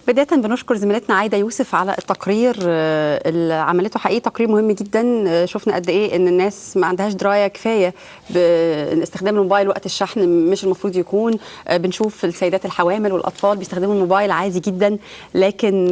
بداية بنشكر زميلتنا عايدة يوسف على التقرير اللي عملته، حقيقي تقرير مهم جدا. شفنا قد ايه ان الناس ما عندهاش دراية كفاية باستخدام الموبايل وقت الشحن، مش المفروض يكون. بنشوف السيدات الحوامل والاطفال بيستخدموا الموبايل عادي جدا، لكن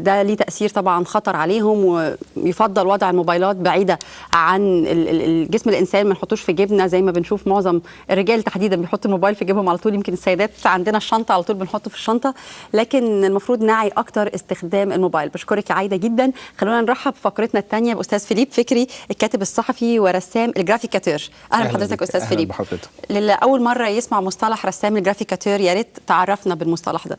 ده ليه تأثير طبعا خطر عليهم، ويفضل وضع الموبايلات بعيدة عن الجسم الانسان، ما نحطوش في جيبنا زي ما بنشوف معظم الرجال تحديدا بيحطوا الموبايل في جيبهم على طول. يمكن السيدات عندنا الشنطة على طول بنحطه في الشنطة، لكن المفروض نعي اكتر استخدام الموبايل. بشكرك يا عايده جدا. خلونا نرحب بفقرتنا الثانيه باستاذ فيليب فكري، الكاتب الصحفي ورسام الجرافيكاتير. اهلا بحضرتك استاذ فيليب. للي اول مره يسمع مصطلح رسام الجرافيكاتير، يا ريت تعرفنا بالمصطلح ده.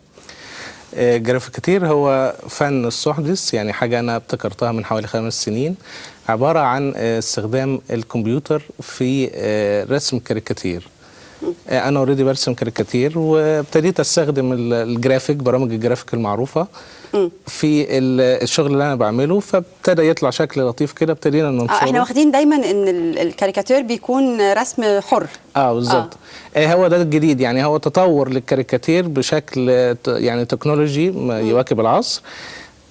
الجرافيكاتير هو فن السحدث، يعني حاجه انا ابتكرتها من حوالي 5 سنين، عباره عن استخدام الكمبيوتر في رسم كاريكاتير. انا اوريدي برسم كاريكاتير، وابتديت استخدم الجرافيك، برامج الجرافيك المعروفه في الشغل اللي انا بعمله، فابتدى يطلع شكل لطيف كده، ابتدينا ننشره. احنا واخدين دايما ان الكاريكاتير بيكون رسم حر. بالظبط. هو ده الجديد، يعني هو تطور للكاريكاتير بشكل يعني تكنولوجي يواكب العصر.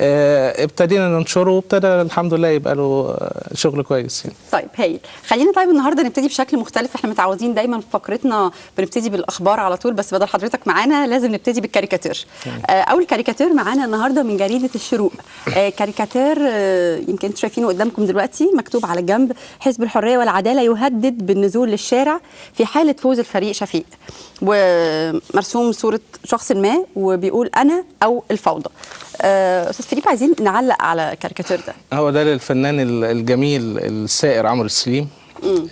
ابتدينا ننشره، وابتدى الحمد لله يبقى له شغل كويس يعني. طيب هايل. خلينا طيب النهارده نبتدي بشكل مختلف. احنا متعودين دايما في فقرتنا بنبتدي بالاخبار على طول، بس بدل حضرتك معانا لازم نبتدي بالكاريكاتير. اول كاريكاتير معانا النهارده من جريده الشروق. كاريكاتير يمكن انتوا شايفينه قدامكم دلوقتي، مكتوب على الجنب: حزب الحريه والعداله يهدد بالنزول للشارع في حاله فوز الفريق شفيق، ومرسوم صوره شخص ما وبيقول انا او الفوضى. استاذ فيليب، عايزين نعلق على الكاريكاتير ده. هو ده للفنان الجميل السائر عمرو السليم.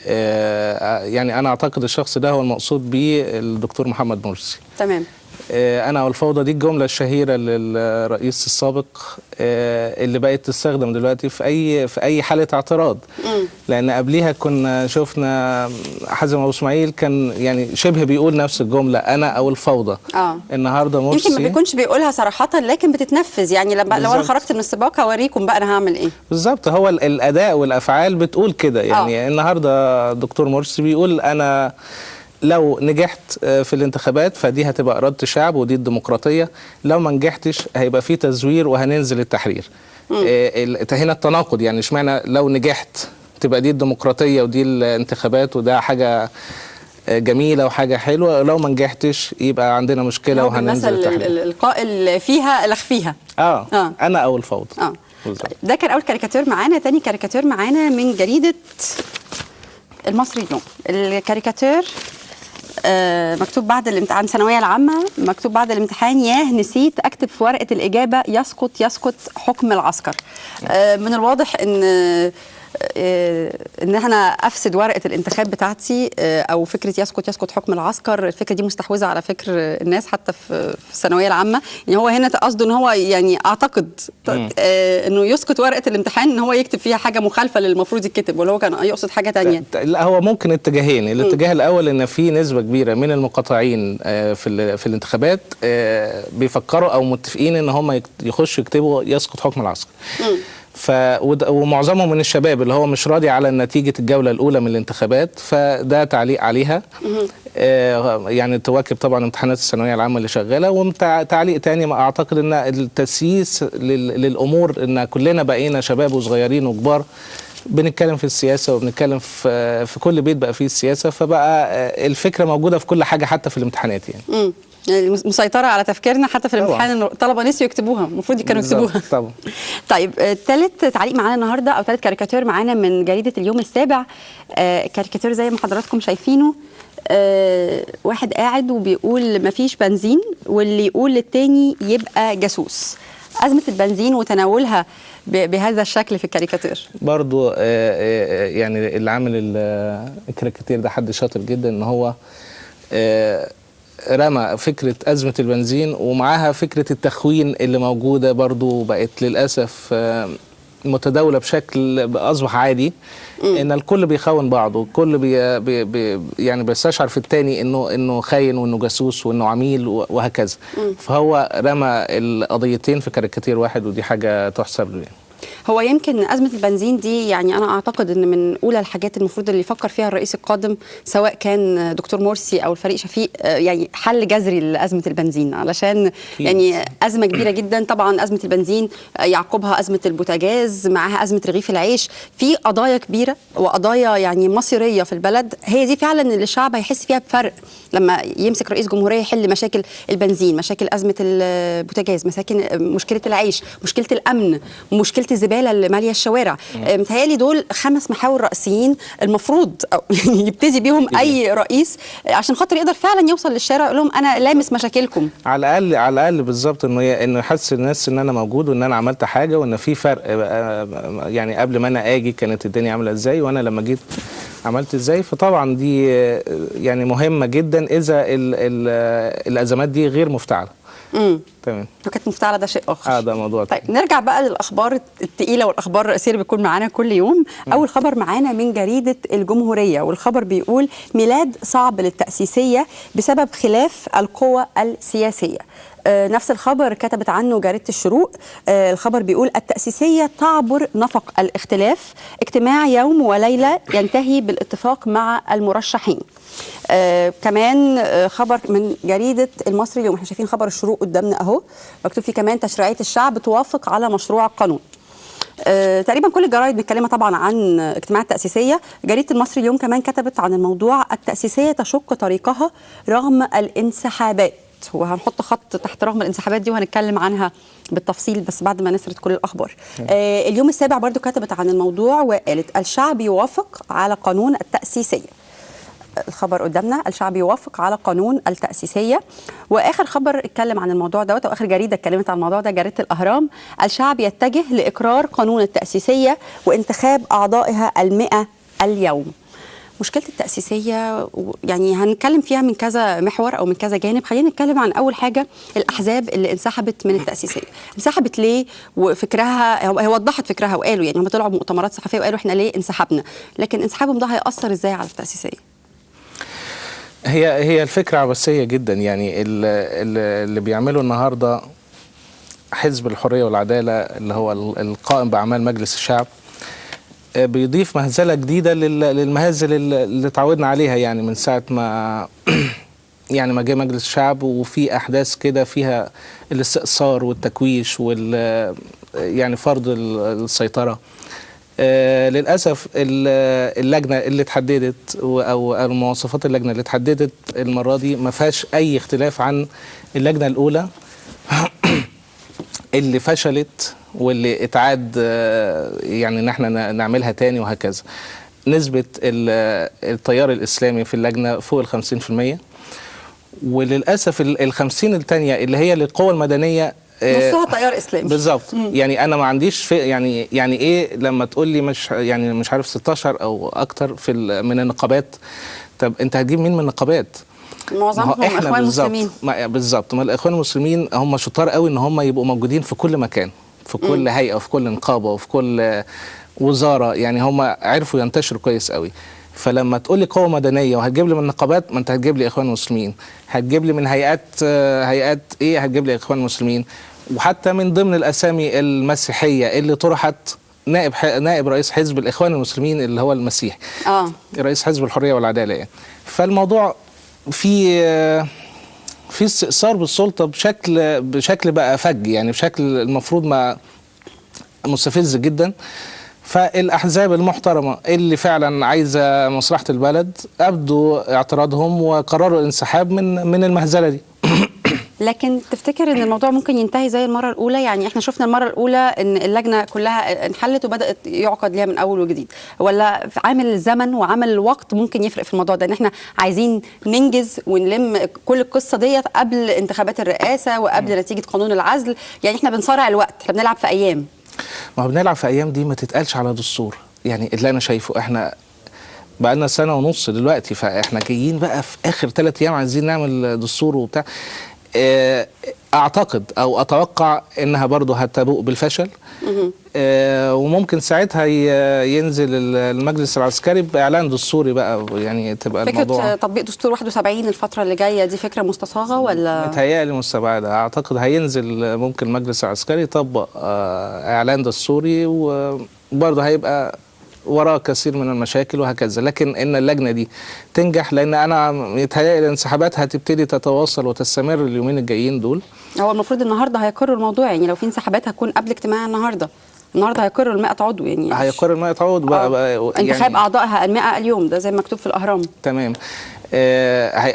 يعني انا اعتقد الشخص ده هو المقصود به الدكتور محمد مرسي. تمام. انا والفوضى دي الجمله الشهيره للرئيس السابق، اللي بقت تستخدم دلوقتي في اي حاله اعتراض. لان قبليها كنا شفنا حازم ابو اسماعيل كان يعني شبه بيقول نفس الجمله، انا او الفوضى. النهارده مرسي يمكن ما بيكونش بيقولها صراحه، لكن بتتنفذ. يعني لو انا خرجت من السباق هوريكم بقى انا هعمل ايه. بالظبط، هو الاداء والافعال بتقول كده. يعني النهارده الدكتور مرسي بيقول انا لو نجحت في الانتخابات فدي هتبقى إرادة الشعب ودي الديمقراطية، لو ما نجحتش هيبقى في تزوير وهننزل التحرير. هنا التناقض، يعني اشمعنى لو نجحت تبقى دي الديمقراطية ودي الانتخابات وده حاجة جميلة وحاجة حلوة، لو ما نجحتش يبقى عندنا مشكلة وهننزل التحرير. القائل فيها لخفيها. أنا أو الفوضى. ده كان أول كاريكاتير معانا. تاني كاريكاتير معانا من جريدة المصري اليوم. الكاريكاتير مكتوب بعد الامتحان الثانويه العامه، مكتوب بعد الامتحان: ياه نسيت اكتب في ورقه الاجابه يسقط حكم العسكر. من الواضح ان انا افسد ورقه الانتخاب بتاعتي، او فكره يسقط حكم العسكر. الفكره دي مستحوذه على فكر الناس حتى في الثانويه العامه. يعني هو هنا قصده ان هو يعني اعتقد انه يسقط ورقه الامتحان ان هو يكتب فيها حاجه مخالفه للمفروض يكتب، ولا هو كان يقصد حاجه ثانيه؟ لا، هو ممكن اتجاهين. الاتجاه الاول ان في نسبه كبيره من المقاطعين في الانتخابات بيفكروا او متفقين ان هم يخشوا يكتبوا يسقط حكم العسكر. ومعظمهم من الشباب اللي هو مش راضي على نتيجة الجولة الأولى من الانتخابات، فده تعليق عليها. يعني تواكب طبعا امتحانات الثانوية العامة اللي شغالة. وتعليق تاني، ما أعتقد أن التسييس للأمور أن كلنا بقينا شباب وصغيرين وكبار بنتكلم في السياسة وبنتكلم في كل بيت بقى فيه السياسة، فبقى الفكرة موجودة في كل حاجة حتى في الامتحانات يعني. يعني مسيطرة على تفكيرنا حتى في الامتحان، ان الطلبة نسيوا يكتبوها، المفروض كانوا يكتبوها. طبعا. طيب ثالث تعليق معانا النهارده، او ثالث كاريكاتير معانا من جريدة اليوم السابع. كاريكاتير زي ما حضراتكم شايفينه، واحد قاعد وبيقول مفيش بنزين، واللي يقول للتاني يبقى جاسوس. أزمة البنزين وتناولها بهذا الشكل في الكاريكاتير. برضو يعني اللي عامل الكاريكاتير ده حد شاطر جدا، ان هو رمى فكرة أزمة البنزين ومعاها فكرة التخوين اللي موجودة برضو بقت للأسف متداولة بشكل أصبح عادي. إن الكل بيخون بعضه، الكل يعني بيستشعر في التاني إنه خاين وإنه جاسوس وإنه عميل وهكذا. فهو رمى القضيتين في كاريكاتير واحد، ودي حاجة تحسب له يعني. هو يمكن أزمة البنزين دي يعني أنا أعتقد أن من أولى الحاجات المفروض اللي يفكر فيها الرئيس القادم سواء كان دكتور مرسي أو الفريق شفيق، يعني حل جذري لأزمة البنزين، علشان يعني أزمة كبيرة جدا. طبعا أزمة البنزين يعقبها أزمة البوتاجاز، معها أزمة رغيف العيش، في قضايا كبيرة وقضايا يعني مصيرية في البلد، هي دي فعلا اللي الشعب هيحس فيها بفرق لما يمسك رئيس جمهورية يحل مشاكل البنزين، مشاكل أزمة البوتاجاز، مشكلة العيش، مشكلة الأمن، مشكلة الزبالة اللي مالية الشوارع. متهيألي دول 5 محاور رئيسيين المفروض يعني يبتدي بيهم أي رئيس عشان خاطر يقدر فعلا يوصل للشارع يقول لهم أنا لامس مشاكلكم. على الأقل بالظبط إنه يحس الناس إن أنا موجود وإن أنا عملت حاجة وإن في فرق. يعني قبل ما أنا أجي كانت الدنيا عاملة إزاي وأنا لما جيت عملت إزاي. فطبعا دي يعني مهمة جدا إذا الأزمات دي غير مفتعلة. تمام. وكانت مفتعلة ده شيء آخر. ده موضوع. طيب نرجع بقى للأخبار الثقيلة والأخبار الرئيسية اللي بتكون معانا كل يوم. أول خبر معانا من جريدة الجمهورية، والخبر بيقول ميلاد صعب للتأسيسية بسبب خلاف القوى السياسية. نفس الخبر كتبت عنه جريدة الشروق. الخبر بيقول التأسيسية تعبر نفق الاختلاف، اجتماع يوم وليلة ينتهي بالاتفاق مع المرشحين. كمان خبر من جريدة المصري اليوم، احنا شايفين خبر الشروق قدامنا اهو، مكتوب فيه كمان تشريعية الشعب توافق على مشروع القانون. تقريبا كل الجرايد بتتكلم طبعا عن اجتماع التأسيسية. جريدة المصري اليوم كمان كتبت عن الموضوع التأسيسية تشق طريقها رغم الانسحابات، وهنحط خط تحت رغم الانسحابات دي وهنتكلم عنها بالتفصيل بس بعد ما نسرد كل الأخبار. اليوم السابع برضو كتبت عن الموضوع وقالت الشعب يوافق على قانون التأسيسية. الخبر قدامنا الشعب يوافق على قانون التأسيسية. وآخر خبر اتكلم عن الموضوع دوت، وآخر جريدة اتكلمت عن الموضوع ده جريدة الأهرام، الشعب يتجه لإقرار قانون التأسيسية وانتخاب أعضائها 100 اليوم. مشكلة التأسيسية يعني هنتكلم فيها من كذا محور أو من كذا جانب. خلينا نتكلم عن أول حاجة الأحزاب اللي انسحبت من التأسيسية. انسحبت ليه؟ وفكرها هي وضحت فكرها وقالوا يعني هم طلعوا بمؤتمرات صحفية وقالوا احنا ليه انسحبنا، لكن انسحابهم ده هيأثر ازاي على التأسيسية؟ هي الفكرة عبثية جدا. يعني اللي بيعمله النهاردة حزب الحرية والعدالة اللي هو القائم بأعمال مجلس الشعب بيضيف مهزلة جديدة للمهازل اللي تعودنا عليها يعني من ساعة ما يعني ما جه مجلس الشعب، وفي أحداث كده فيها الاستئثار والتكويش يعني فرض السيطرة. للأسف اللجنة اللي اتحددت أو المواصفات اللجنة اللي اتحددت المرة دي ما فيهاش أي اختلاف عن اللجنة الأولى اللي فشلت واللي اتعاد يعني ان احنا نعملها تاني وهكذا. نسبة التيار الإسلامي في اللجنة فوق 50%، وللأسف 50 التانية اللي هي للقوى المدنية نصها تيار إسلامي بالظبط. يعني أنا ما عنديش يعني إيه لما تقول لي مش عارف 16 أو أكتر من النقابات. طب أنت هتجيب مين من النقابات؟ معظمهم اخوان مسلمين. بالظبط. ما الاخوان المسلمين هم شطار قوي ان هم يبقوا موجودين في كل مكان، في كل هيئه وفي كل نقابه وفي كل وزاره. يعني هم عرفوا ينتشروا كويس قوي. فلما تقول لي قوه مدنيه وهتجيب لي من النقابات، ما انت هتجيب لي اخوان مسلمين، هتجيب لي من هيئات ايه، هتجيب لي اخوان مسلمين. وحتى من ضمن الاسامي المسيحيه اللي طرحت نائب رئيس حزب الاخوان المسلمين اللي هو المسيحي رئيس حزب الحريه والعداله يعني. فالموضوع في استئثار بالسلطه بشكل بقى فج، يعني بشكل المفروض ما مستفز جدا. فالاحزاب المحترمه اللي فعلا عايزه مصلحه البلد ابدوا اعتراضهم وقرروا الانسحاب من المهزله دي. لكن تفتكر ان الموضوع ممكن ينتهي زي المره الاولى؟ يعني احنا شفنا المره الاولى ان اللجنه كلها انحلت وبدات يعقد ليها من اول وجديد، ولا عامل الزمن وعامل الوقت ممكن يفرق في الموضوع ده، ان احنا عايزين ننجز ونلم كل القصه ديت قبل انتخابات الرئاسه وقبل نتيجه قانون العزل؟ يعني احنا بنصارع الوقت، احنا بنلعب في ايام. ما هو بنلعب في ايام دي ما تتقالش على دستور. يعني اللي انا شايفه احنا بقى لنا سنه ونص دلوقتي، فاحنا جايين بقى في اخر 3 ايام عايزين نعمل دستور وبتاع. اعتقد او اتوقع انها برضو هتبوء بالفشل. وممكن ساعتها ينزل المجلس العسكري باعلان دستوري بقى، يعني تبقى فكره الموضوع تطبيق دستور 71 الفتره اللي جايه دي فكره مستصاغه ولا؟ متهيألي مستبعده. اعتقد هينزل ممكن المجلس العسكري يطبق اعلان دستوري، وبرضه هيبقى وراه كثير من المشاكل وهكذا. لكن ان اللجنه دي تنجح، لان انا متهيألي الانسحابات هتبتدي تتواصل وتستمر اليومين الجايين دول. هو المفروض النهارده هيقروا الموضوع، يعني لو في انسحابات هتكون قبل اجتماع النهارده هيقروا ال 100 عضو، يعني هيقروا ال 100 عضو يعني انتخاب اعضائها ال 100 اليوم، ده زي ما مكتوب في الاهرام. تمام.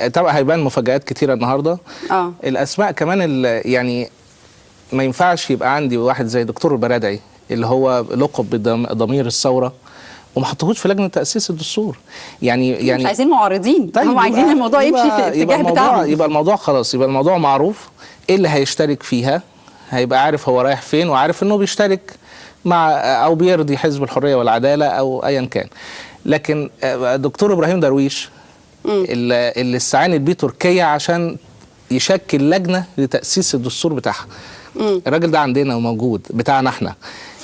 طبعا هيبان مفاجآت كتيره النهارده. الاسماء كمان يعني ما ينفعش يبقى عندي واحد زي دكتور البرادعي اللي هو لقب بضمير الثوره وما حطوهوش في لجنه تاسيس الدستور. يعني مش عايزين معارضين، طيب هم عايزين الموضوع يمشي في الاتجاه بتاعهم. يبقى الموضوع خلاص، يبقى الموضوع معروف ايه اللي هيشترك فيها، هيبقى عارف هو رايح فين وعارف انه بيشترك مع او بيرضي حزب الحريه والعداله او ايا كان. لكن دكتور ابراهيم درويش اللي استعانت بيه تركيا عشان يشكل لجنه لتاسيس الدستور بتاعها، الراجل ده عندنا وموجود بتاعنا احنا.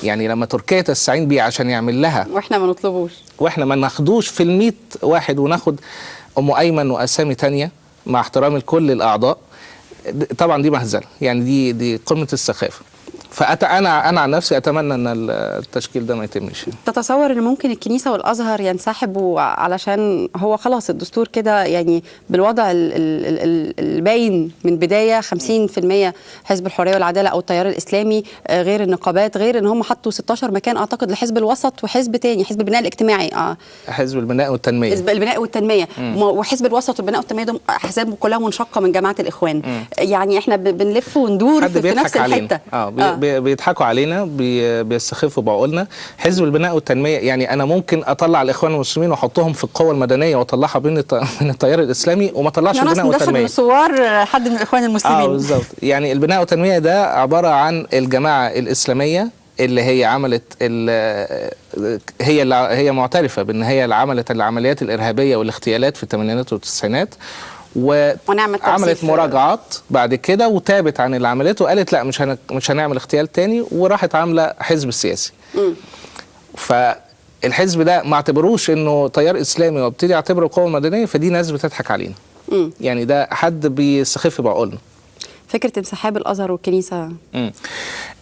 يعني لما تركيا تستعين بيه عشان يعمل لها واحنا ما نطلبوش، واحنا ما ناخدوش في ال100 واحد وناخد ام ايمن واسامي تانية مع احترام لكل الاعضاء، طبعا دي مهزله. يعني دي قمه السخافه. فانا عن نفسي اتمنى ان التشكيل ده ما يتمش. تتصور ان ممكن الكنيسه والازهر ينسحبوا علشان هو خلاص الدستور كده، يعني بالوضع الباين من بدايه 50% حزب الحريه والعداله او التيار الاسلامي، غير النقابات، غير ان هم حطوا 16 مكان اعتقد لحزب الوسط وحزب تاني، حزب البناء الاجتماعي، حزب البناء والتنميه، حزب البناء والتنميه، وحزب الوسط والبناء والتنميه دول احزاب كلها منشقه من جماعه الاخوان. يعني احنا بنلف وندور في نفس الحته. بيضحكوا علينا، بيستخفوا بعقولنا. حزب البناء والتنميه، يعني انا ممكن اطلع الاخوان المسلمين واحطهم في القوه المدنيه واطلعها من التيار الاسلامي وما اطلعش البناء والتنميه. من صور حد من الاخوان المسلمين. بالظبط. يعني البناء والتنميه ده عباره عن الجماعه الاسلاميه اللي هي عملت هي معترفه بان هي اللي عملت العمليات الارهابيه والاغتيالات في الثمانينات والتسعينات، وعملت مراجعات بعد كده وتابت عن العمليات وقالت لا مش هنعمل اغتيال تاني، وراحت عامله حزب سياسي. فالحزب ده ما اعتبروش انه تيار اسلامي وابتدي اعتبره قوه مدنيه، فدي ناس بتضحك علينا. يعني ده حد بيستخف بعقولنا. فكره انسحاب الازهر والكنيسه،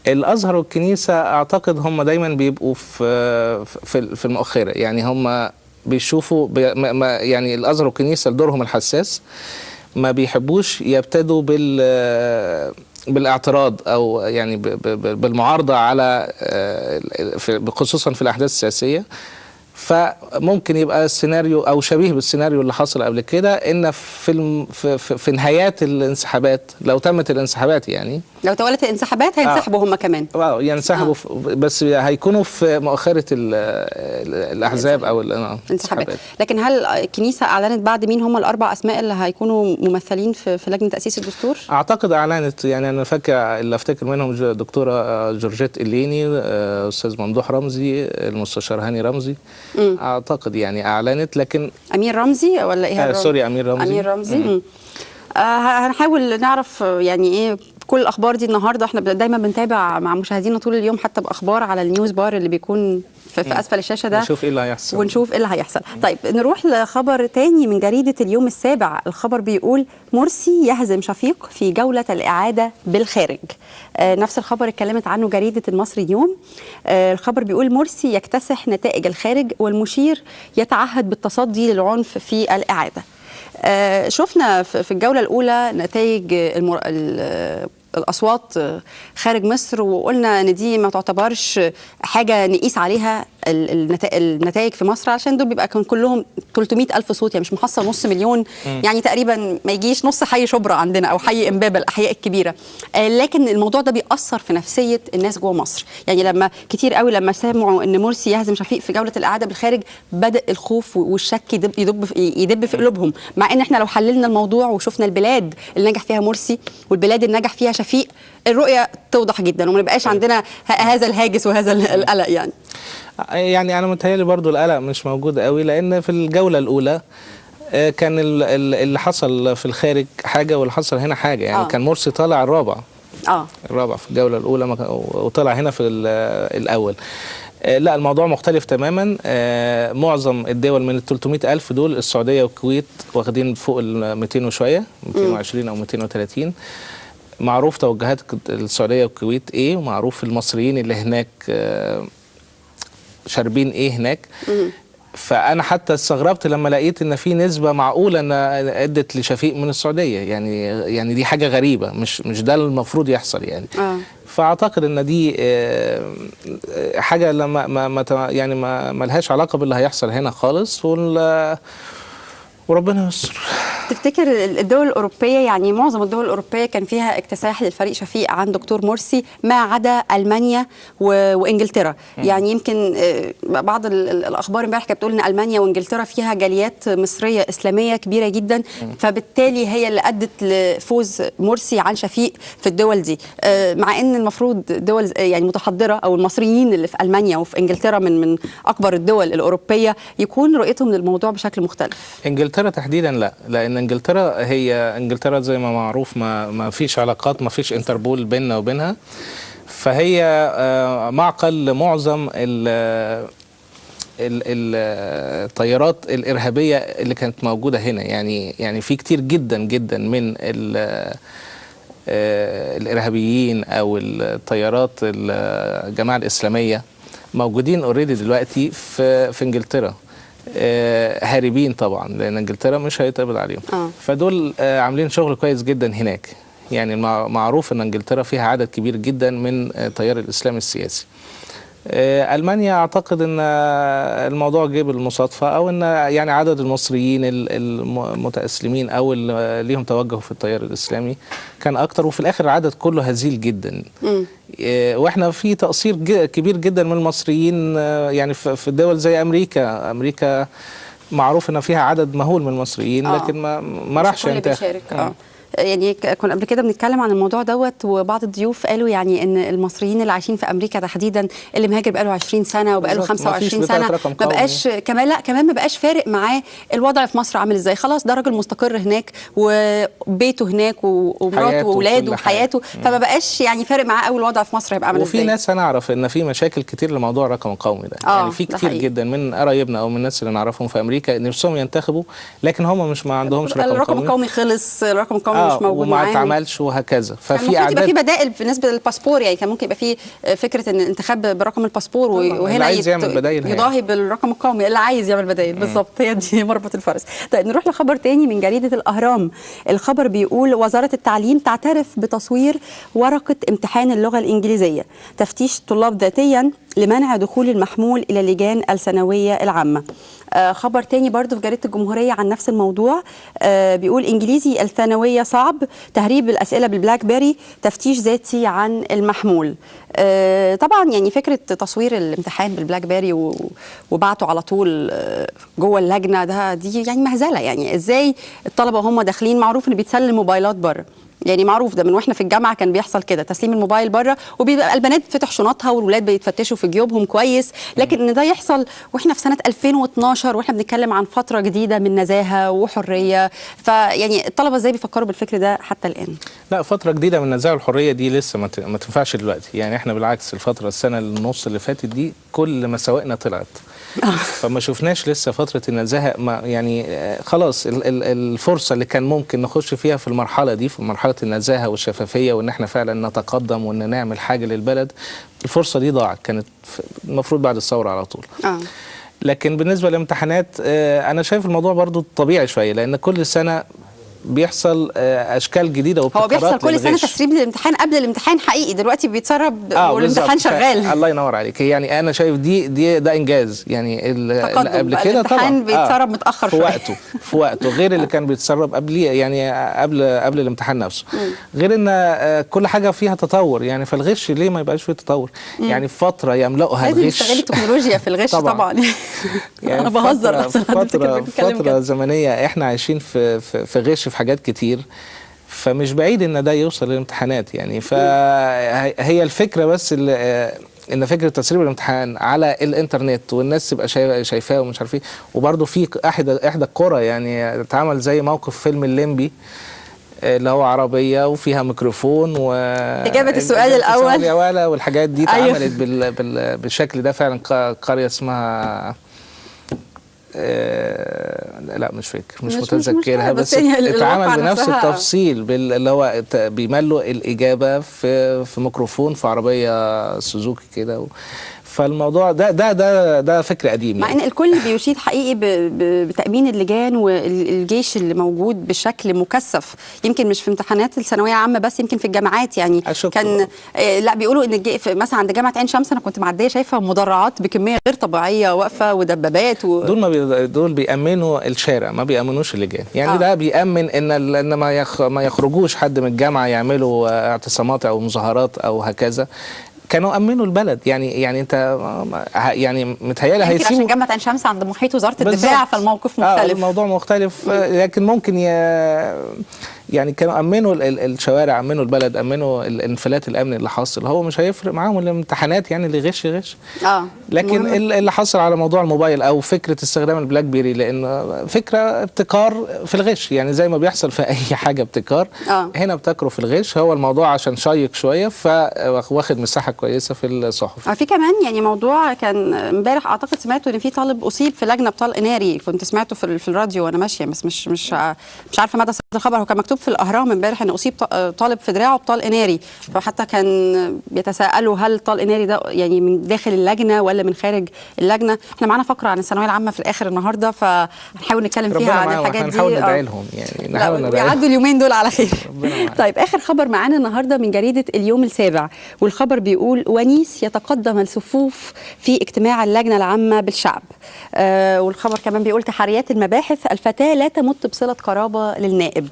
الازهر والكنيسه اعتقد هم دايما بيبقوا في المؤخره. يعني هم بيشوفوا يعني الازهر والكنيسه لدورهم الحساس ما بيحبوش يبتدوا بالاعتراض او يعني بالمعارضه على خصوصا في الاحداث السياسيه. فممكن يبقى السيناريو او شبيه بالسيناريو اللي حصل قبل كده، ان في نهايات الانسحابات، لو تمت الانسحابات، يعني لو تولت الانسحابات هينسحبوا هم كمان. ينسحبوا بس هيكونوا في مؤخره الاحزاب او الانسحابات. لكن هل الكنيسه اعلنت بعد مين هم الاربع اسماء اللي هيكونوا ممثلين في لجنه تاسيس الدستور؟ اعتقد اعلنت. يعني انا فاكر اللي افتكر منهم دكتوره جورجيت الليني، استاذ ممدوح رمزي، المستشار هاني رمزي. اعتقد يعني اعلنت. لكن امير رمزي ولا ايه؟ سوري، امير رمزي. هنحاول نعرف يعني ايه كل الاخبار دي النهارده. احنا دايما بنتابع مع مشاهدينا طول اليوم حتى باخبار على النيوز بار اللي بيكون في اسفل الشاشه ده، ونشوف ايه اللي هيحصل. طيب نروح لخبر تاني من جريده اليوم السابع. الخبر بيقول مرسي يهزم شفيق في جوله الاعاده بالخارج. نفس الخبر اتكلمت عنه جريده المصري اليوم. الخبر بيقول مرسي يكتسح نتائج الخارج والمشير يتعهد بالتصدي للعنف في الاعاده. شفنا في الجولة الأولى نتائج الأصوات خارج مصر، وقلنا أن دي ما تعتبرش حاجة نقيس عليها النتائج في مصر، عشان دول بيبقى كان كلهم 300,000 صوت، يعني مش محصل نص مليون. يعني تقريبا ما يجيش نص حي شبرا عندنا أو حي إمبابة، الأحياء الكبيرة. لكن الموضوع ده بيأثر في نفسية الناس جوه مصر. يعني لما كتير قوي لما سمعوا أن مرسي يهزم شفيق في جولة الإعادة بالخارج، بدأ الخوف والشك يدب في قلوبهم. مع أن احنا لو حللنا الموضوع وشفنا البلاد اللي نجح فيها مرسي والبلاد اللي نجح فيها شفيق، الرؤية توضح جدا وما نبقاش عندنا هذا الهاجس وهذا القلق. يعني أنا متهيألي برضو القلق مش موجود قوي، لأن في الجولة الأولى كان اللي حصل في الخارج حاجه واللي حصل هنا حاجه، يعني كان مرسي طالع الرابع في الجوله الاولى وطلع هنا في الاول. لا، الموضوع مختلف تماما. معظم الدول من ال 300,000 دول السعوديه والكويت واخدين فوق ال 200 وشويه، 220 او 230. معروف توجهات السعوديه والكويت ايه، ومعروف المصريين اللي هناك شاربين ايه هناك. فانا حتى استغربت لما لقيت ان في نسبه معقوله ان ادت لشفيق من السعوديه، يعني دي حاجه غريبه، مش ده المفروض يحصل يعني. فاعتقد ان دي حاجه ما لهاش علاقه باللي هيحصل هنا خالص، وربنا يستر. تفتكر الدول الأوروبية، يعني معظم الدول الأوروبية كان فيها اكتساح للفريق شفيق عن دكتور مرسي ما عدا ألمانيا وإنجلترا. يعني يمكن بعض الأخبار امبارح كانت بتقول إن ألمانيا وإنجلترا فيها جاليات مصرية إسلامية كبيرة جدا، فبالتالي هي اللي أدت لفوز مرسي عن شفيق في الدول دي، مع إن المفروض دول يعني متحضرة أو المصريين اللي في ألمانيا وفي إنجلترا من أكبر الدول الأوروبية يكون رؤيتهم للموضوع بشكل مختلف. إنجلترا تحديدا لا، لأن انجلترا زي ما معروف ما فيش علاقات، ما فيش انتربول بيننا وبينها، فهي معقل لمعظم الطيارات الإرهابية اللي كانت موجودة هنا. يعني في كتير جدا جدا من الإرهابيين أو الطيارات الجماعة الإسلامية موجودين اوريدي دلوقتي في انجلترا، هاربين طبعا لان انجلترا مش هيتقبض عليهم. فدول عاملين شغل كويس جدا هناك. يعني معروف ان انجلترا فيها عدد كبير جدا من تيار الاسلام السياسي. ألمانيا أعتقد أن الموضوع جه بالمصادفة، أو أن يعني عدد المصريين المتأسلمين أو اللي ليهم توجه في التيار الإسلامي كان أكتر، وفي الآخر العدد كله هزيل جدا. وإحنا في تقصير كبير جدا من المصريين، يعني في الدول زي أمريكا معروف أن فيها عدد مهول من المصريين، لكن ما راحش ينتخب. يعني كنا قبل كده بنتكلم عن الموضوع دوت، وبعض الضيوف قالوا يعني ان المصريين اللي عايشين في امريكا تحديدا اللي مهاجر بقاله 20 سنه وبقاله 25 سنه ما بقاش كمان ما بقاش فارق معاه الوضع في مصر عامل ازاي. خلاص ده راجل مستقر هناك وبيته هناك ومراته واولاده وحياته، فما بقاش يعني فارق معاه قوي الوضع في مصر هيبقى عامل ازاي. وفي ناس انا اعرف ان في مشاكل كتير لموضوع الرقم القومي ده. يعني في كتير جدا من قرايبنا او من الناس اللي نعرفهم في امريكا نفسهم ينتخبوا، لكن هم مش ما عندهمش الرقم القومي خلص، الرقم القومي مش موجود وما اتعملش وهكذا. ففي اعداد يبقى في بدائل بالنسبه للباسبور. يعني كان ممكن يبقى في فكره ان انتخاب برقم الباسبور وهنا يضاهي بالرقم القومي. اللي عايز يعمل بدائل بالظبط، هي دي مربط الفرس. طيب نروح لخبر تاني من جريده الاهرام. الخبر بيقول وزاره التعليم تعترف بتصوير ورقه امتحان اللغه الانجليزيه، تفتيش طلاب ذاتيا لمنع دخول المحمول الى لجان الثانويه العامه. خبر تاني برضو في جريدة الجمهورية عن نفس الموضوع، بيقول إنجليزي الثانوية صعب، تهريب الأسئلة بالبلاك بيري، تفتيش ذاتي عن المحمول. طبعا يعني فكرة تصوير الامتحان بالبلاك بيري وبعته على طول جوه اللجنة دي يعني مهزلة. يعني إزاي الطلبة وهم داخلين، معروف إن بيتسلم موبايلات بره، يعني معروف ده من واحنا في الجامعه كان بيحصل كده، تسليم الموبايل بره، وبيبقى البنات بتفتح شنطها والولاد بيتفتشوا في جيوبهم كويس. لكن ان ده يحصل واحنا في سنه 2012 واحنا بنتكلم عن فتره جديده من نزاهه وحريه، فيعني الطلبه ازاي بيفكروا بالفكر ده حتى الان؟ لا، فتره جديده من النزاهه والحريه دي لسه ما تنفعش دلوقتي. يعني احنا بالعكس السنه النص اللي فاتت دي كل مساوئنا طلعت. فما شفناش لسه فترة النزاهة. يعني خلاص الفرصة اللي كان ممكن نخش فيها في المرحلة دي، في مرحلة النزاهة والشفافية وان احنا فعلا نتقدم وان نعمل حاجة للبلد، الفرصة دي ضاعت. كانت المفروض بعد الثورة على طول. لكن بالنسبة للامتحانات انا شايف الموضوع برضو طبيعي شوية، لان كل سنة بيحصل اشكال جديده وابتكارات. هو بيحصل كل سنه تسريب للامتحان قبل الامتحان حقيقي، دلوقتي بيتسرب والامتحان شغال. الله ينور عليك. يعني انا شايف ده انجاز. يعني اللي قبل كده طبعا الامتحان بيتسرب متاخر في وقته غير اللي كان بيتسرب قبل، يعني قبل الامتحان نفسه. غير ان كل حاجه فيها تطور. يعني فالغش ليه ما يبقاش فيه تطور؟ يعني فتره يملؤها الغش. لازم نستغل التكنولوجيا في الغش طبعا. يعني انا بهزر فتره زمنيه احنا عايشين في غش في حاجات كتير، فمش بعيد ان ده يوصل للامتحانات. يعني فهي الفكره بس ان فكره تسريب الامتحان على الانترنت والناس تبقى شايفاه ومش عارف ايه. وبرده في احدى القرى يعني اتعمل زي موقف فيلم الليمبي اللي هو عربيه وفيها ميكروفون اجابه السؤال الاول يا ولا والحاجات دي اتعملت أيوه. بالشكل ده فعلا. قريه اسمها لا مش فاكر، مش متذكرها، بس اتعمل بنفس التفصيل اللي هو بيملوا الإجابة في ميكروفون في عربية سوزوكي كده. فالموضوع ده فكر قديم مع يعني. ان الكل بيشيد حقيقي بتأمين اللجان والجيش اللي موجود بشكل مكثف، يمكن مش في امتحانات الثانويه عامه بس، يمكن في الجامعات يعني. كان لا بيقولوا ان مثلا عند جامعه عين شمس انا كنت معديه شايفه مدرعات بكميه غير طبيعيه واقفه ودبابات دول بيأمنوا الشارع، ما بيأمنوش اللجان يعني. ده بيأمن ان ما يخرجوش حد من الجامعه يعملوا اعتصامات او مظاهرات او هكذا. كانوا امنوا البلد يعني انت يعني متهيألي هيسيبوا عشان جامعه عين شمس عند محيط وزاره الدفاع فالموقف مختلف. الموضوع مختلف. لكن ممكن يعني كانوا امنوا الشوارع، امنوا البلد، امنوا الانفلات الامني اللي حاصل. هو مش هيفرق معاهم الامتحانات يعني، اللي يغش يغش. لكن اللي حصل على موضوع الموبايل او فكره استخدام البلاك بيري، لان فكره ابتكار في الغش يعني، زي ما بيحصل في اي حاجه ابتكار. هنا ابتكروا في الغش. هو الموضوع عشان شيق شويه فواخد مساحه كويسه في الصحف. في كمان يعني موضوع كان امبارح اعتقد سمعته ان في طالب اصيب في لجنه بطلق ناري، كنت سمعته في الراديو وانا ماشيه، بس مش عارفه مدى صحه الخبر. هو كان مكتوب في الاهرام امبارح ان اصيب طالب في دراعه بطلق ناري، فحتى كان بيتساءلوا هل الطلق الناري ده يعني من داخل اللجنه ولا من خارج اللجنه. احنا معانا فقره عن الثانويه العامه في الاخر النهارده، فهنحاول نتكلم فيها عن الحاجات دي. نحاول ندعي لهم يعني، نحاول ندعي لهم يعدوا اليومين دول على خير. طيب اخر خبر معانا النهارده من جريده اليوم السابع، والخبر بيقول ونيس يتقدم الصفوف في اجتماع اللجنه العامه بالشعب. والخبر كمان بيقول تحريات المباحث، الفتاه لا تمت بصله قرابه للنائب.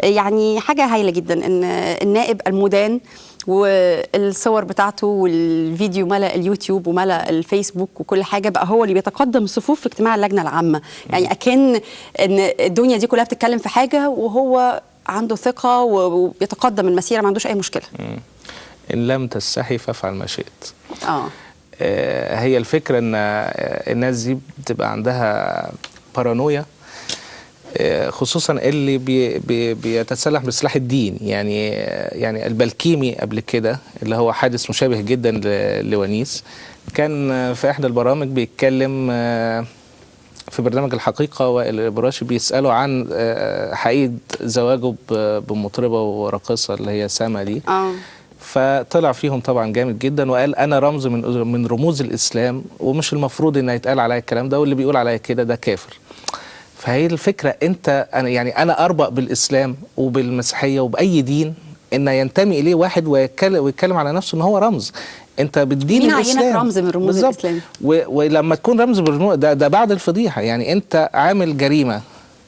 يعني حاجه هايله جدا ان النائب المدان والصور بتاعته والفيديو ملأ اليوتيوب وملأ الفيسبوك وكل حاجه، بقى هو اللي بيتقدم الصفوف في اجتماع اللجنه العامه. يعني اكن ان الدنيا دي كلها بتتكلم في حاجه وهو عنده ثقه وبيتقدم المسيره، ما عندوش اي مشكله. إن لم تستحي فافعل ما شئت. هي الفكرة إن الناس دي بتبقى عندها بارانويا، خصوصا اللي بيتسلح بسلاح الدين يعني البلكيمي قبل كده اللي هو حادث مشابه جدا لونيس، كان في إحدى البرامج بيتكلم في برنامج الحقيقة، والإبراشي بيسألوا عن حقيقة زواجه بمطربة وراقصة اللي هي سما دي. فطلع فيهم طبعا جامد جدا وقال انا رمز من رموز الاسلام، ومش المفروض ان يتقال عليا الكلام ده، واللي بيقول عليا كده ده كافر. فهي الفكره، انا اربأ بالاسلام وبالمسيحيه وباي دين ان ينتمي اليه واحد ويتكلم على نفسه ان هو رمز. انت بالدين الاسلام مين عينك رمز من رموز الاسلام؟ ولما تكون رمز بالرموز ده بعد الفضيحه يعني، انت عامل جريمه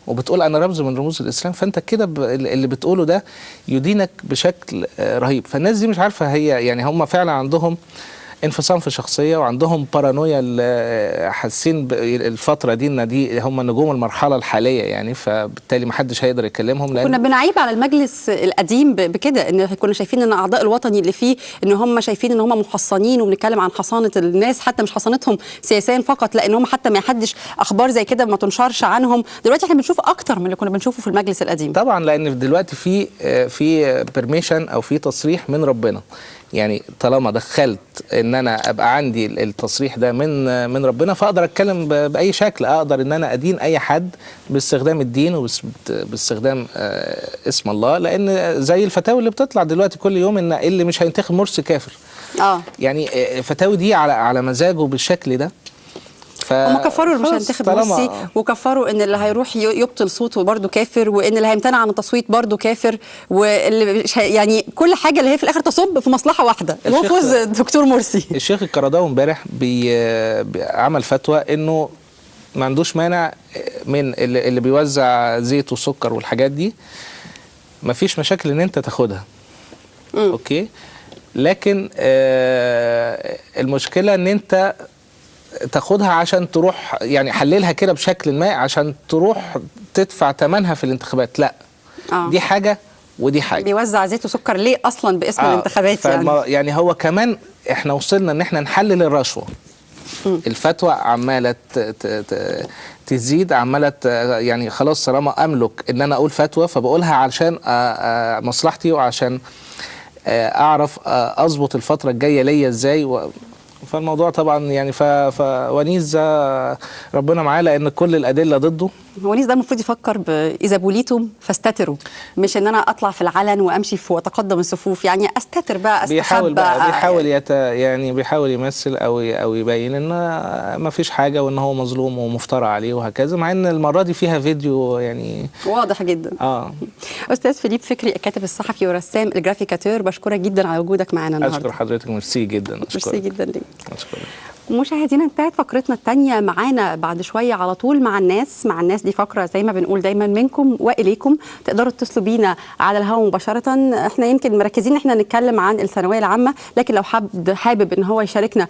وبتقول انا رمز من رموز الاسلام، فانت كده اللي بتقوله ده يدينك بشكل رهيب. فالناس دي مش عارفه، هي يعني هم فعلا عندهم انفصام في الشخصيه وعندهم بارانويا، حاسين الفتره دي ان دي هم نجوم المرحله الحاليه يعني، فبالتالي ما حدش هيقدر يكلمهم. كنا بنعيب على المجلس القديم بكده، ان كنا شايفين ان اعضاء الوطني اللي فيه ان هم شايفين ان هم محصنين، وبنتكلم عن حصانه الناس، حتى مش حصانتهم سياسيا فقط، لان هم حتى ما حدش اخبار زي كده ما تنشرش عنهم. دلوقتي احنا بنشوف اكتر من اللي كنا بنشوفه في المجلس القديم طبعا، لان دلوقتي في بيرميشن او في تصريح من ربنا يعني. طالما دخلت ان انا ابقى عندي التصريح ده من ربنا، فاقدر اتكلم باي شكل، اقدر ان انا ادين اي حد باستخدام الدين وباستخدام اسم الله، لان زي الفتاوي اللي بتطلع دلوقتي كل يوم ان اللي مش هينتخب مرسي كافر. يعني فتاوي دي على مزاجه بالشكل ده. هم كفروا اللي مش هينتخب مرسي، وكفروا ان اللي هيروح يبطل صوته برضه كافر، وان اللي هيمتنع عن التصويت برضه كافر، واللي يعني كل حاجه اللي هي في الاخر تصب في مصلحه واحده اللي هو فوز الدكتور مرسي. الشيخ القرضاوي امبارح عمل فتوى انه ما عندوش مانع من اللي بيوزع زيت وسكر والحاجات دي، ما فيش مشاكل ان انت تاخدها. اوكي، لكن المشكله ان انت تاخدها عشان تروح يعني، حللها كده بشكل ما عشان تروح تدفع ثمنها في الانتخابات. لا، دي حاجة ودي حاجه بيوزع زيت وسكر ليه اصلا باسم الانتخابات يعني هو كمان احنا وصلنا ان احنا نحلل الرشوه. الفتوى عماله تزيد، عماله يعني خلاص طالما املك ان انا اقول فتوى فبقولها علشان مصلحتي وعشان اعرف اظبط الفتره الجايه ليا ازاي. فالموضوع طبعا يعني فونيس ربنا معاه لان كل الادله ضده. ونيس ده المفروض يفكر اذا بوليتم فاستتروا، مش ان انا اطلع في العلن وامشي واتقدم الصفوف، يعني استتر بقى، استخبى. بيحاول يمثل او يبين ان ما فيش حاجه وان هو مظلوم ومفترى عليه وهكذا، مع ان المره دي فيها فيديو يعني واضح جدا. استاذ فيليب فكري، الكاتب الصحفي ورسام الجرافيكاتور، بشكرك جدا على وجودك معانا النهارده. اشكر حضرتك، ميرسي جدا. ميرسي جدا ليك. اشكرك. مشاهدينا، انتهت فقرتنا الثانيه. معانا بعد شويه على طول مع الناس دي فقره زي ما بنقول دايما منكم واليكم، تقدروا تتصلوا بينا على الهواء مباشره. احنا يمكن مركزين ان احنا نتكلم عن الثانويه العامه، لكن لو حابب ان هو يشاركنا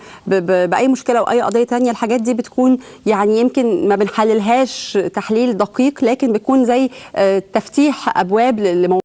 باي مشكله او اي قضيه ثانيه، الحاجات دي بتكون يعني يمكن ما بنحللهاش تحليل دقيق، لكن بتكون زي تفتيح ابواب لموضوع